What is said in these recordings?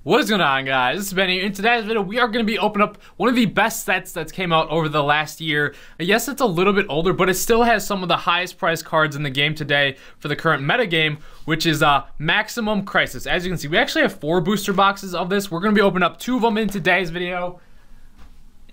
What is going on, guys? This is Benny. In today's video, we are going to be opening up one of the best sets that's came out over the last year. Yes, it's a little bit older, but it still has some of the highest priced cards in the game today for the current meta game, which is Maximum Crisis. As you can see, we actually have 4 booster boxes of this. We're going to be opening up 2 of them in today's video.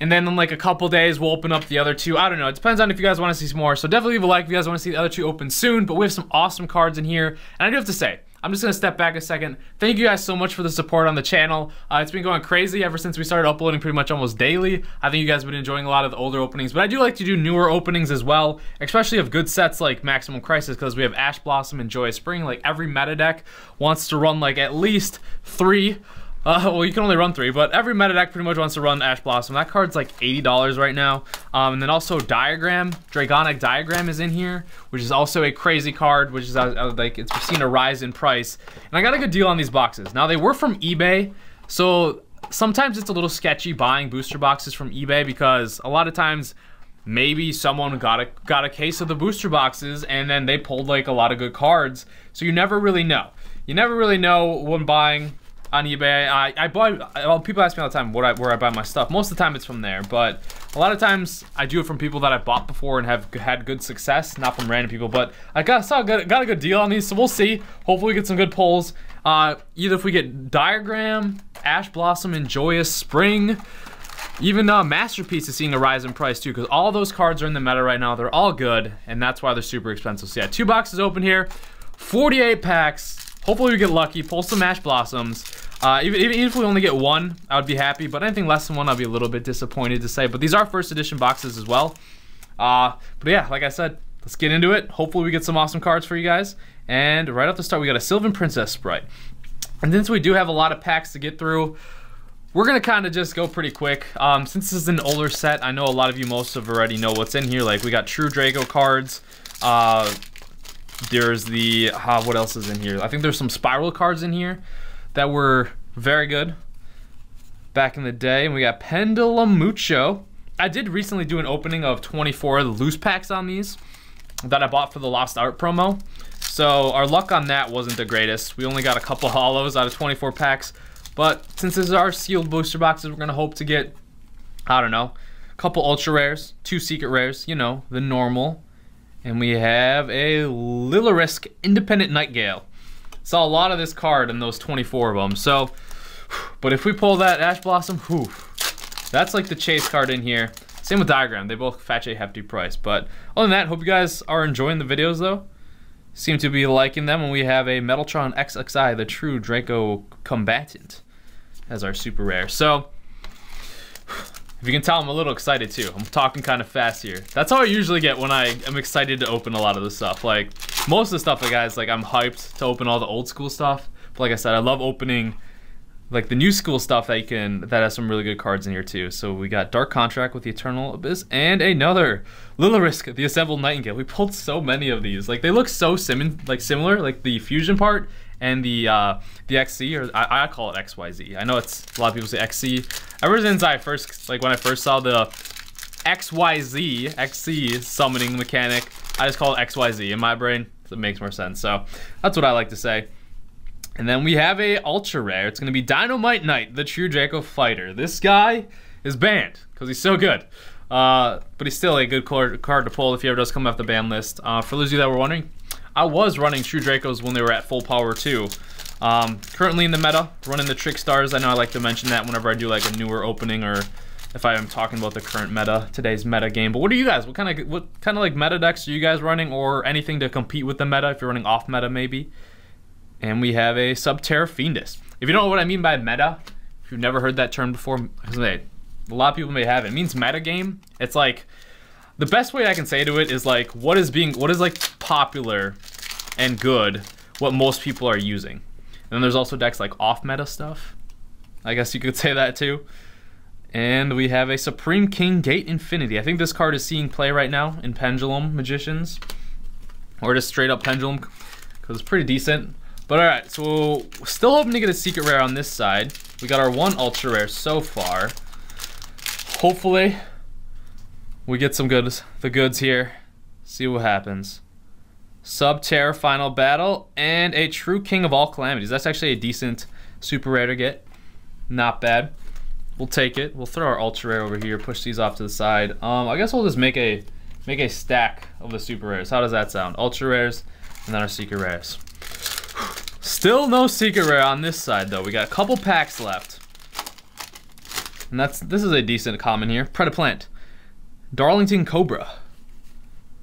And then in like a couple days, we'll open up the other 2. I don't know. It depends on if you guys want to see some more. So definitely leave a like if you guys want to see the other 2 open soon. But we have some awesome cards in here. And I do have to say, I'm just going to step back a second. Thank you guys so much for the support on the channel. It's been going crazy ever since we started uploading pretty much almost daily. I think you guys have been enjoying a lot of the older openings. But I do like to do newer openings as well. Especially of good sets like Maximum Crisis. Because we have Ash Blossom and Joyous Spring. Like every meta deck wants to run like at least 3. Well, you can only run 3, but every meta deck pretty much wants to run Ash Blossom. That card's like $80 right now. And then also Diagram, Dragonic Diagram is in here, which is also a crazy card, which is like it's seen a rise in price. And I got a good deal on these boxes. Now they were from eBay, so sometimes it's a little sketchy buying booster boxes from eBay because a lot of times maybe someone got a case of the booster boxes and then they pulled like a lot of good cards. So you never really know. You never really know when buying on eBay. Well, people ask me all the time where I buy my stuff. Most of the time it's from there, but a lot of times I do it from people that I've bought before and have had good success, not from random people. But I got a good deal on these, so we'll see. Hopefully we get some good pulls. Either if we get Diagram, Ash Blossom, and Joyous Spring, even Masterpiece is seeing a rise in price too, because all those cards are in the meta right now. They're all good, and that's why they're super expensive. So yeah, 2 boxes open here, 48 packs. Hopefully we get lucky, pull some Ash Blossoms. Even if we only get 1, I would be happy, but anything less than 1, I'd be a little bit disappointed to say. But these are first edition boxes as well. But yeah, like I said, let's get into it. Hopefully we get some awesome cards for you guys. And right off the start, we got a Sylvan Princess Sprite. And since we do have a lot of packs to get through, we're gonna kind of just go pretty quick. Since this is an older set, I know a lot of you most have already know what's in here. Like we got True Draco cards. There's the, what else is in here? I think there's some Spiral cards in here that were very good back in the day. And we got Pendulum Mucho. I did recently do an opening of 24 loose packs on these that I bought for the Lost Art promo. So our luck on that wasn't the greatest. We only got a couple hollows out of 24 packs. But since this is our sealed booster boxes, we're gonna hope to get, I don't know, a couple ultra rares, 2 secret rares, you know, the normal. And we have a Lilirisk Independent Nightgale. Saw a lot of this card in those 24 of them. So, but if we pull that Ash Blossom, whew, that's like the chase card in here. Same with Diagram. They both fetch a hefty price. But other than that, hope you guys are enjoying the videos though. Seem to be liking them. And we have a Metaltron XXI, the True Draco Combatant, as our super rare. So, if you can tell, I'm a little excited too. I'm talking kind of fast here. That's how I usually get when I am excited to open a lot of the stuff. Like, most of the stuff, guys, like I'm hyped to open all the old school stuff. But like I said, I love opening like the new school stuff that has some really good cards in here too. So we got Dark Contract with the Eternal Abyss and another Lilirisk, the Assembled Nightingale. We pulled so many of these. Like they look so similar, like the fusion part and the XC, or I call it XYZ. I know it's a lot of people say XC. Ever since when I first saw the XC summoning mechanic, I just call it XYZ in my brain. So it makes more sense. So that's what I like to say. And then we have a ultra rare. It's gonna be Dynamite Knight, the True Draco Fighter. This guy is banned because he's so good. But he's still a good card to pull if he ever does come off the ban list. For those of you that were wondering, I was running True Dracos when they were at full power too. Currently in the meta, running the Trick Stars. I know I like to mention that whenever I do like a newer opening or if I am talking about the current meta, today's meta game. But what are you guys? What kind of like meta decks are you guys running, or anything to compete with the meta if you're running off meta maybe? And we have a Subterra Fiendus. If you don't know what I mean by meta, if you've never heard that term before, a lot of people may have it. It means meta game. It's like, the best way I can say to it is like, what is like popular and good, what most people are using. And then there's also decks like off meta stuff. I guess you could say that too. And we have a Supreme King Gate Infinity. I think this card is seeing play right now in Pendulum Magicians, or just straight up Pendulum, because it's pretty decent. But alright, so still hoping to get a secret rare on this side. We got our 1 ultra rare so far. Hopefully we get some the goods here. See what happens. Subterra Final Battle and a True King of All Calamities. That's actually a decent super rare to get. Not bad. We'll take it. We'll throw our ultra rare over here, push these off to the side. I guess we'll just make a stack of the super rares. How does that sound? Ultra rares and then our secret rares. Still no secret rare on this side though. We got a couple packs left. And this is a decent common here. Predaplant. Darlington Cobra.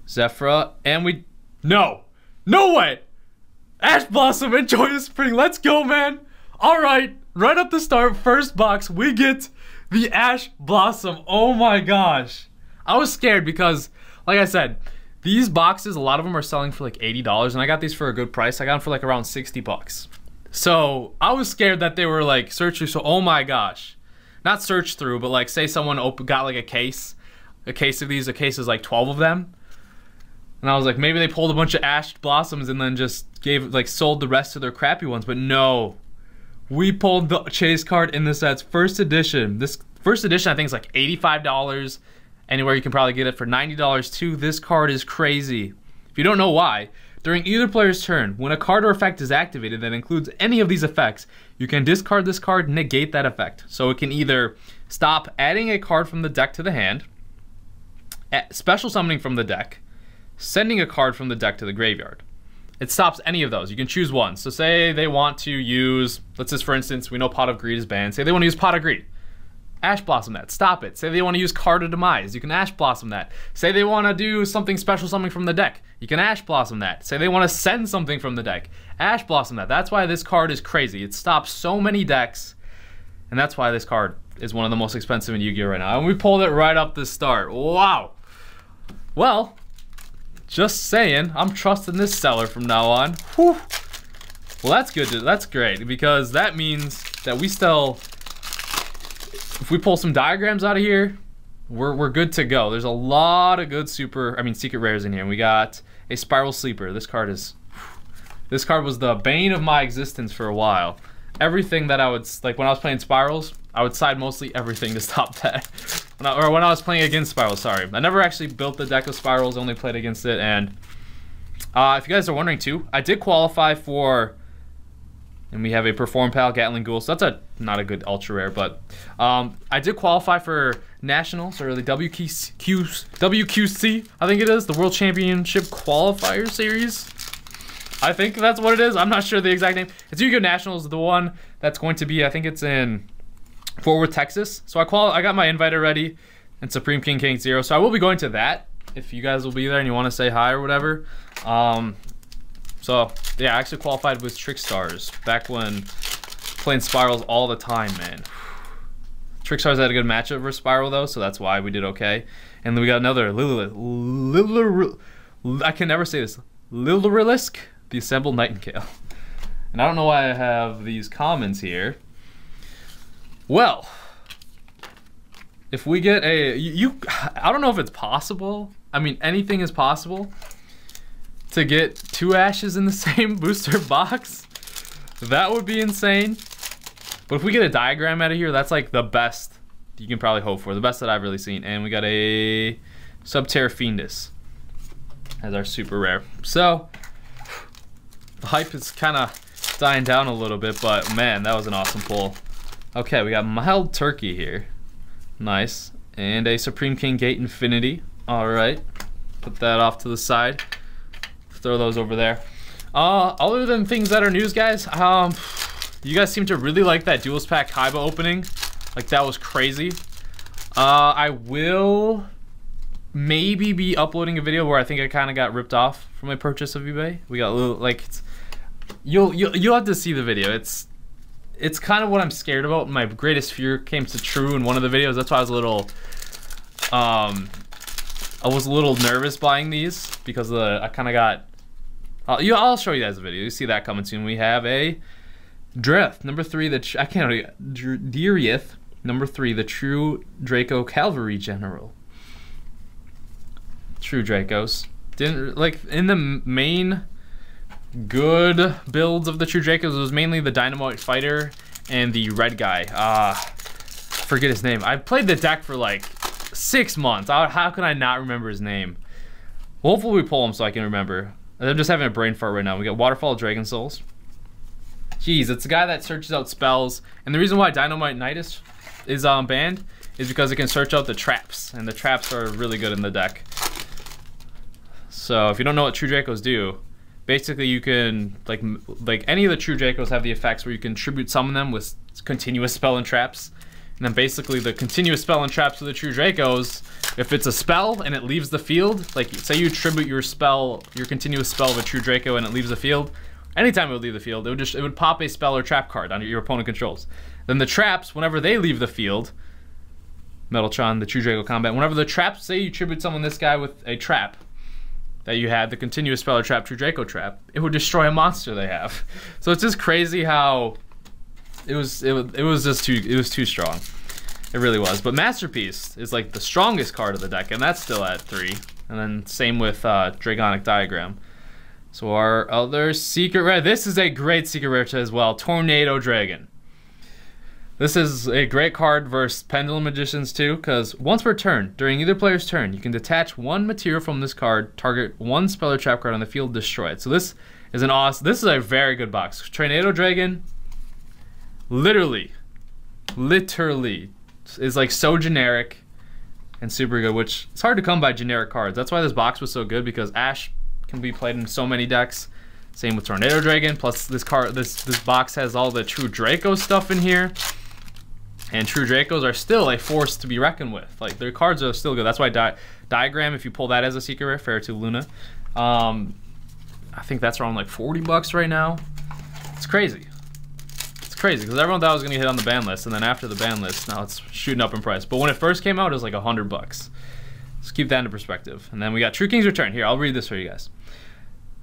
Zephyra. And no way! Ash Blossom, enjoy the spring. Let's go, man. All right. Right up the start, first box, we get the Ash Blossom. Oh my gosh. I was scared because, like I said, these boxes, a lot of them are selling for like $80, and I got these for a good price. I got them for like around 60 bucks. So I was scared that they were like search through, so oh my gosh. Not search through, but like say someone got like a case of these, a case is like 12 of them. And I was like, maybe they pulled a bunch of Ash Blossoms and then just sold the rest of their crappy ones, but no. We pulled the chase card in the sets, first edition. This first edition I think is like $85. Anywhere you can probably get it for $90 too. This card is crazy. If you don't know why, during either player's turn, when a card or effect is activated that includes any of these effects, you can discard this card and negate that effect. So it can either stop adding a card from the deck to the hand, special summoning from the deck, sending a card from the deck to the graveyard. It stops any of those. You can choose one. So say they want to use, let's just for instance, we know Pot of Greed is banned. Say they want to use Pot of Greed. Ash Blossom that. Stop it. Say they want to use Card of Demise. You can Ash Blossom that. Say they want to do something special, something from the deck. You can Ash Blossom that. Say they want to send something from the deck. Ash Blossom that. That's why this card is crazy. It stops so many decks. And that's why this card is one of the most expensive in Yu-Gi-Oh right now. And we pulled it right up the start. Wow. Well, just saying, I'm trusting this seller from now on. Whew. Well, that's good. That's great because that means that we still, if we pull some diagrams out of here, we're good to go. There's a lot of good secret rares in here. And we got a Spiral Sleeper. This card was the bane of my existence for a while. Everything that I would, like when I was playing Spirals, I would side mostly everything to stop that. When I was playing against Spirals, sorry. I never actually built the deck of Spirals, only played against it. And if you guys are wondering too, I did qualify for, and we have a Perform Pal Gatling Ghoul, so that's not a good ultra rare, but I did qualify for Nationals, or the WQC, I think it is, the World Championship Qualifier Series. I think that's what it is. I'm not sure the exact name. It's Yu-Gi-Oh! Nationals, the one that's going to be, I think it's in Fort Worth, Texas. So I got my invite already, and Supreme King King Zero. So I will be going to that if you guys will be there and you want to say hi or whatever. So yeah, I actually qualified with Trickstars back when playing Spirals all the time, man. Trickstars had a good matchup versus Spiral though, so that's why we did okay. And then we got another I can never say this. Lilirilisk, the Assembled Nightingale. And I don't know why I have these commons here. Well, if we get I don't know if it's possible. I mean, anything is possible to get 2 Ashes in the same booster box. That would be insane. But if we get a diagram out of here, that's like the best you can probably hope for. The best that I've really seen. And we got a Subterra Fiendus as our super rare. So the hype is kind of dying down a little bit, but man, that was an awesome pull. Okay, we got Mild Turkey here. Nice. And a Supreme King Gate Infinity. Alright. Put that off to the side. Throw those over there. Other than things that are news, guys, you guys seem to really like that Duels Pack Kaiba opening. Like, that was crazy. I will maybe be uploading a video where I think I kind of got ripped off from my purchase of eBay. We got a little, like, you'll have to see the video. It's kind of what I'm scared about. My greatest fear came to true in one of the videos. That's why I was a little nervous buying these because I kind of got. I'll show you guys the video. You see that coming soon. We have a Dreth number 3. Dirieth number 3, the True Draco Cavalry General. True Dracos didn't like in the main good builds of the True Dracos. It was mainly the Dynamite Fighter and the red guy. Forget his name. I played the deck for like 6 months. How can I not remember his name? Well, hopefully we pull him so I can remember. I'm just having a brain fart right now. We got Waterfall Dragon Souls. Jeez, it's a guy that searches out spells. And the reason why Dynamite Knight is banned is because it can search out the traps. And the traps are really good in the deck. So if you don't know what True Dracos do, basically you can, like any of the True Dracos have the effects where you can tribute summon them with continuous spell and traps. And then basically the continuous spell and traps of the True Dracos, if it's a spell and it leaves the field, like say you tribute your spell, your continuous spell of a True Draco and it leaves the field, anytime it would leave the field, it would pop a spell or trap card on your opponent controls. Then the traps, whenever they leave the field, Metaltron, the True Draco combat, whenever the traps, say you tribute someone this guy with a trap that you had, the continuous spell or trap, True Draco trap, it would destroy a monster they have. So it's just crazy how it was too strong. It really was. But Masterpiece is like the strongest card of the deck, and that's still at 3. And then same with Dragonic Diagram. So our other secret rare, this is a great secret rare as well, Tornado Dragon. This is a great card versus Pendulum Magicians too, because once per turn, during either player's turn, you can detach one material from this card, target one spell or trap card on the field, destroy it. So this is this is a very good box. Tornado Dragon, literally is like so generic and super good, which it's hard to come by generic cards. That's why this box was so good, because Ash can be played in so many decks. Same with Tornado Dragon, plus this box has all the True Draco stuff in here. And True Dracos are still a force to be reckoned with. Like, their cards are still good. That's why Diagram, if you pull that as a secret rare, fair to Luna. I think that's around like 40 bucks right now. It's crazy. It's crazy, because everyone thought it was going to hit on the ban list, and then after the ban list, now it's shooting up in price. But when it first came out, it was like 100 bucks. Let's keep that into perspective. And then we got True King's Return. Here, I'll read this for you guys.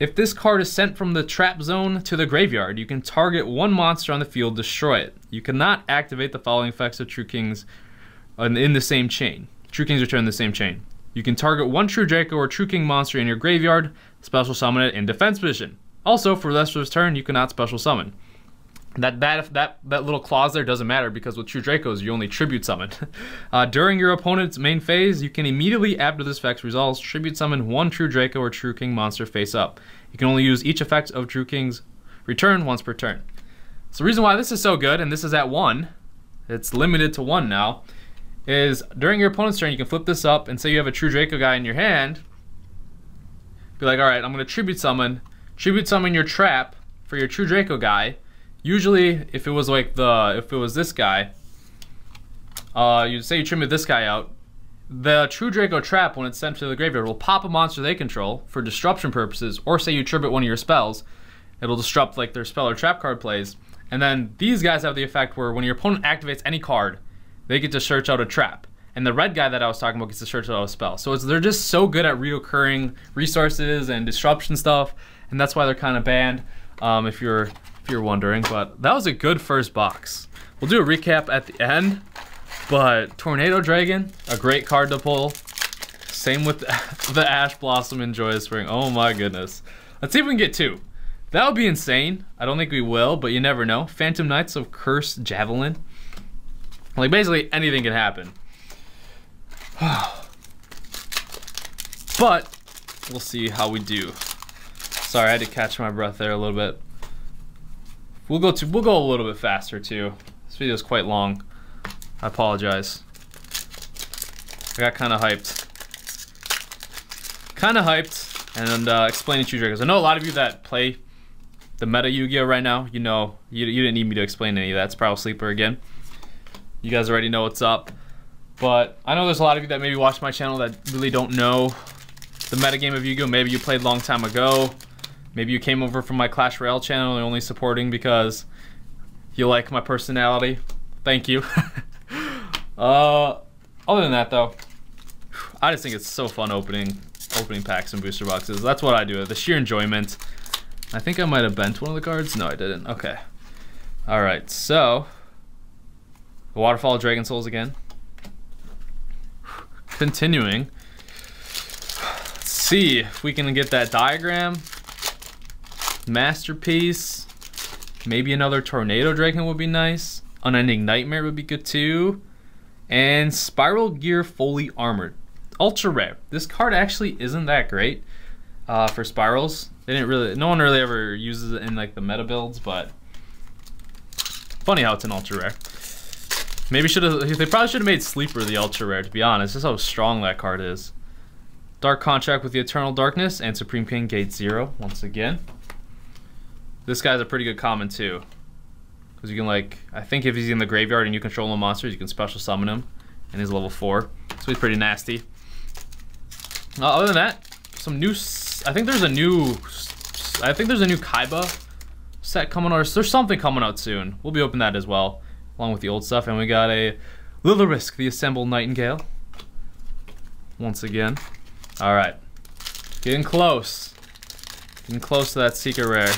If this card is sent from the trap zone to the graveyard, you can target one monster on the field, destroy it. You cannot activate the following effects of True Kings in the same chain. True King's Return in the same chain. You can target one True Draco or True King monster in your graveyard, special summon it in defense position. Also, for the rest of his turn, you cannot special summon. That little clause there doesn't matter, because with True Dracos, you only tribute summon. During your opponent's main phase, you can immediately, after this effect resolves, tribute summon one True Draco or True King monster face up. You can only use each effect of True King's Return once per turn. So the reason why this is so good, and this is at 1, it's limited to 1 now, is during your opponent's turn, you can flip this up, and say you have a True Draco guy in your hand, be like, alright, I'm going to tribute summon your trap for your True Draco guy. Usually, if it was like this guy, you say you tribute this guy out, the True Draco trap, when it's sent to the graveyard, will pop a monster they control for disruption purposes, or say you tribute one of your spells, it'll disrupt like their spell or trap card plays. And then these guys have the effect where when your opponent activates any card, they get to search out a trap. And the red guy that I was talking about gets to search out a spell. So they're just so good at reoccurring resources and disruption stuff, and that's why they're kind of banned, if you're wondering. But that was a good first box. We'll do a recap at the end, but Tornado Dragon, a great card to pull. Same with the Ash Blossom in Joyous Spring. Oh my goodness. Let's see if we can get 2. That would be insane. I don't think we will, but you never know. Phantom Knights of Cursed Javelin. Like, basically anything can happen. But we'll see how we do. Sorry, I had to catch my breath there a little bit. We'll go a little bit faster too. This video is quite long. I apologize. I got kind of hyped. And explaining True Dracos. I know a lot of you that play the meta Yu-Gi-Oh right now, you know, you didn't need me to explain any of that. It's Prowl Sleeper again. You guys already know what's up. But I know there's a lot of you that maybe watch my channel that really don't know the meta game of Yu-Gi-Oh. Maybe you played a long time ago. Maybe you came over from my Clash Royale channel and only supporting because you like my personality. Thank you. Other than that though, I just think it's so fun opening packs and booster boxes. That's what I do, the sheer enjoyment. I think I might have bent one of the cards. No, I didn't. Okay. Alright, so the Waterfall of Dragon Souls again. Continuing. Let's see if we can get that Diagram. Masterpiece. Maybe another Tornado Dragon would be nice. Unending Nightmare would be good too. And Spiral Gear Fully Armored. Ultra rare. This card actually isn't that great for spirals. No one really ever uses it in like the meta builds, but Funny how it's an ultra rare. Maybe they probably should have made Sleeper the ultra rare, to be honest. That's how strong that card is. Dark Contract with the Eternal Darkness and Supreme King Gate 0 once again. This guy's a pretty good common too. Because you can, like, I think if he's in the graveyard and you control no monsters, you can special summon him. And he's level 4. So he's pretty nasty. Other than that, some new, I think there's a new Kaiba set coming out. Or there's something coming out soon. We'll be opening that as well, along with the old stuff. And we got a Lilirisk, the Assembled Nightingale. Once again. Alright. Getting close. Getting close to that secret rare.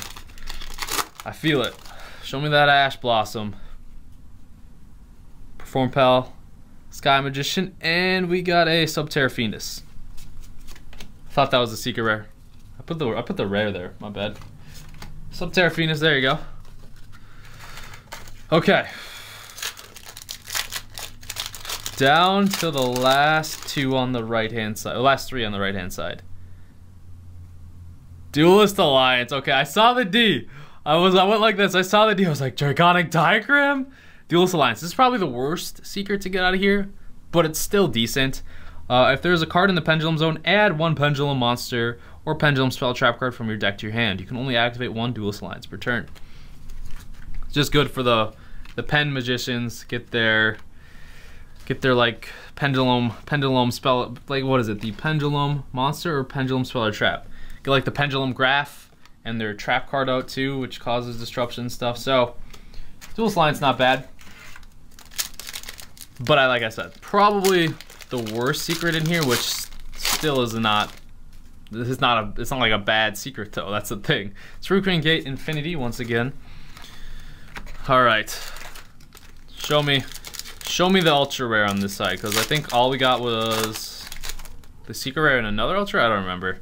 I feel it. Show me that Ash Blossom. Perform Pal. Sky Magician. And we got a Subterra Fiendus. Thought that was a secret rare. I put the rare there. My bad. Subterra Fiendus. There you go. Okay. Down to the last 2 on the right-hand side. The last 3 on the right-hand side. Duelist Alliance. Okay, I saw the D. I went like this. I saw the D. I was like, Dragonic Diagram? Duelist Alliance. This is probably the worst secret to get out of here, but it's still decent. If there's a card in the Pendulum Zone, add 1 Pendulum Monster or Pendulum Spell Trap card from your deck to your hand. You can only activate 1 Duelist Alliance per turn. It's just good for the Pen Magicians. Get their like pendulum spell, like, what is it, the Pendulum Monster or Pendulum Spell or Trap. Get like the Pendulum Graph and their trap card out too, which causes disruption and stuff. So Duelist Alliance not bad, but like I said, probably the worst secret in here, which still is not. It's not like a bad secret though. That's the thing. Supreme Gate Infinity once again. All right, show me the ultra rare on this side, because I think all we got was the secret rare and another ultra. I don't remember.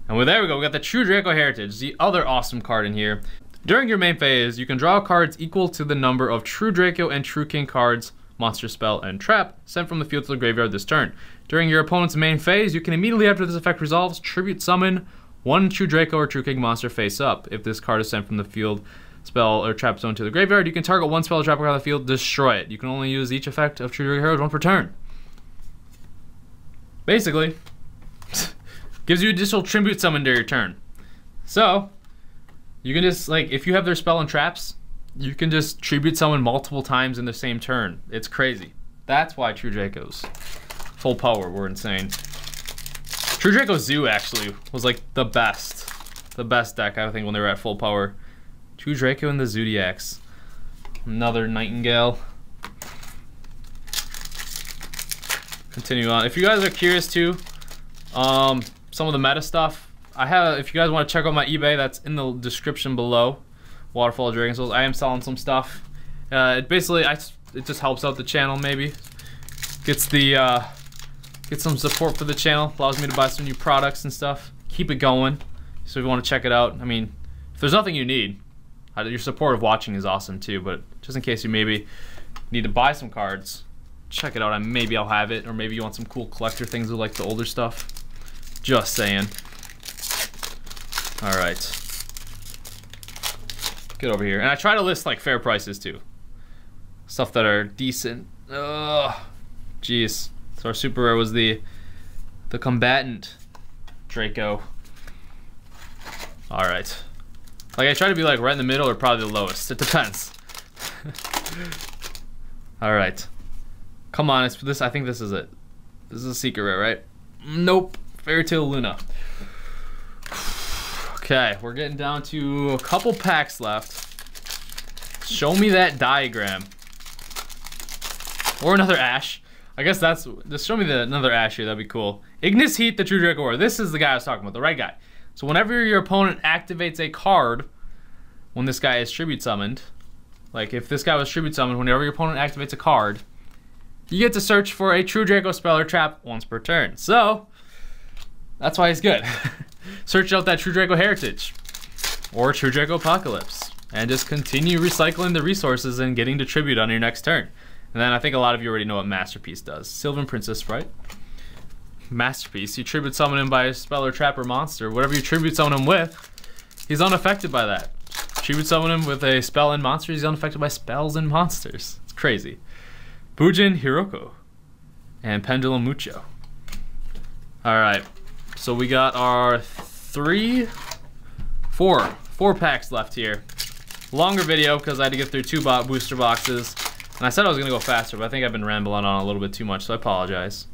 And there we go. We got the True Draco Heritage, the other awesome card in here. During your main phase, you can draw cards equal to the number of True Draco and True King cards, monster, spell, and trap sent from the field to the graveyard this turn. During your opponent's main phase, you can immediately after this effect resolves, tribute summon 1 True Draco or True King monster face up. If this card is sent from the field, spell, or trap zone to the graveyard, you can target 1 spell or trap card on the field, destroy it. You can only use each effect of True Draco Heritage 1 per turn. Basically, gives you additional tribute summon during your turn. So, you can just, like, if you have their spell and traps, you can just tribute summon multiple times in the same turn. It's crazy. That's why True Dracos full power were insane. True Draco Zoo actually was like the best deck, I think, when they were at full power. True Draco and the Zodiacs. Another Nightingale. Continue on. If you guys are curious too, some of the meta stuff, if you guys want to check out my eBay, that's in the description below. Waterfall of Dragon Souls. I am selling some stuff. It just helps out the channel, maybe. Get some support for the channel. Allows me to buy some new products and stuff. Keep it going. So if you want to check it out, I mean, if there's nothing you need, your support of watching is awesome too. But just in case you maybe need to buy some cards, check it out. And maybe I'll have it, or maybe you want some cool collector things with like the older stuff. Just saying. All right. Get over here. And I try to list like fair prices too. Stuff that are decent. Ugh. Jeez. So our super rare was the Combatant Draco. All right. Like I try to be like right in the middle or probably the lowest. It depends. All right. Come on, it's this. I think this is it. This is a secret rare, right? Nope. Fairy Tale Luna. Okay, we're getting down to a couple packs left. Show me that diagram. Or another Ash. I guess that's, just show me another Ash here, that'd be cool. Ignis Heat, the True Draco War. This is the guy I was talking about, the right guy. So whenever your opponent activates a card, when this guy is tribute summoned, like if this guy was tribute summoned, whenever your opponent activates a card, you get to search for a True Draco spell or trap once per turn. So, that's why he's good. Search out that True Draco Heritage or True Draco Apocalypse and just continue recycling the resources and getting to tribute on your next turn. And then I think a lot of you already know what Masterpiece does. Sylvan Princess, right? Masterpiece, you tribute summon him by a spell or trap or monster. Whatever you tribute summon him with, he's unaffected by that. Tribute summon him with a spell and monster. He's unaffected by spells and monsters. It's crazy. Bujin Hiroko and Pendulum Mucho. Alright, so we got our four packs left here. Longer video because I had to get through 2 booster boxes. And I said I was gonna go faster, but I think I've been rambling on a little bit too much, so I apologize.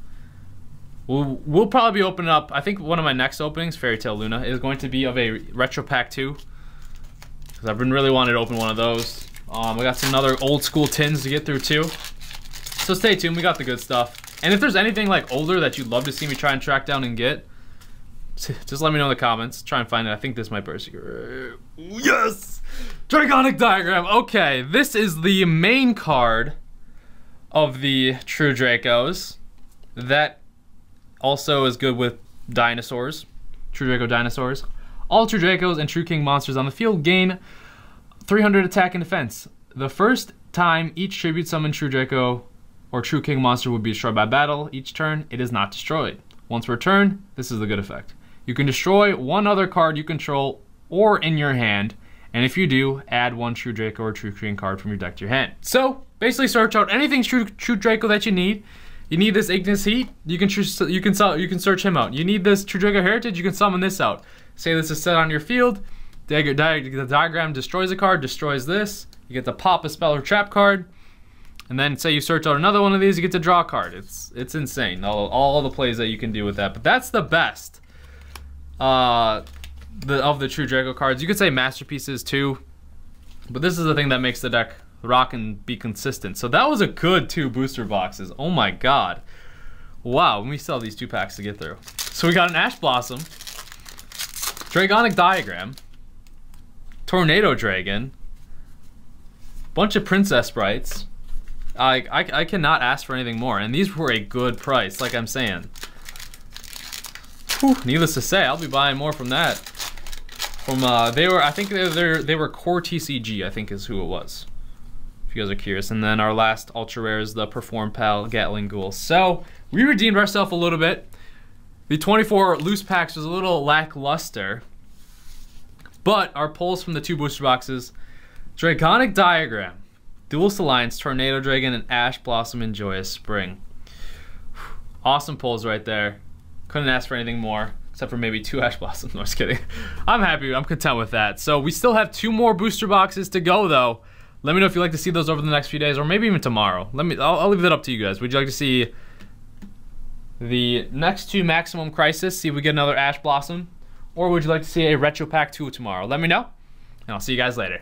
We'll probably be opening up, I think one of my next openings, Fairy Tail Luna, is going to be of a Retro Pack 2. Because I've been really wanting to open one of those. We got some other old school tins to get through too. So stay tuned, we got the good stuff. And if there's anything like older that you'd love to see me try and track down and get, just let me know in the comments. Try and find it. I think this might be a secret. Yes! Dragonic Diagram. Okay, this is the main card of the True Dracos. That also is good with dinosaurs. True Draco dinosaurs. All True Dracos and True King monsters on the field gain 300 attack and defense. The first time each tribute summon True Draco or True King monster would be destroyed by battle each turn, it is not destroyed. Once per turn, this is the good effect. You can destroy one other card you control or in your hand, and if you do, add 1 True Draco or True King card from your deck to your hand. So, basically search out anything True Draco that you need. You need this Ignis Heat, you can search him out. You need this True Draco Heritage, you can summon this out. Say this is set on your field, the diagram destroys a card, destroys this, you get to pop a spell or trap card, and then say you search out another one of these, you get to draw a card. It's insane, all the plays that you can do with that. But that's the best of the True Draco cards. You could say masterpieces too, but this is the thing that makes the deck rock and be consistent. So that was a good 2 booster boxes. Oh my god. Wow, we still have these 2 packs to get through. So we got an Ash Blossom, Dragonic Diagram, Tornado Dragon, bunch of Princess Sprites. I cannot ask for anything more, and these were a good price, like I'm saying. Whew, needless to say, I'll be buying more from that. I think they were Core TCG, I think is who it was, if you guys are curious. And then our last ultra rare is the Perform Pal Gatling Ghoul. So we redeemed ourselves a little bit. The 24 loose packs was a little lackluster, but our pulls from the 2 booster boxes: Dragonic Diagram, Duelist Alliance, Tornado Dragon, and Ash Blossom and Joyous Spring. Awesome pulls right there. Couldn't ask for anything more, except for maybe 2 Ash Blossoms. No, just kidding. I'm happy, I'm content with that. So we still have 2 more booster boxes to go though. Let me know if you'd like to see those over the next few days, or maybe even tomorrow. I'll leave that up to you guys. Would you like to see the next 2 Maximum Crisis, see if we get another Ash Blossom? Or would you like to see a Retro Pack 2 tomorrow? Let me know, and I'll see you guys later.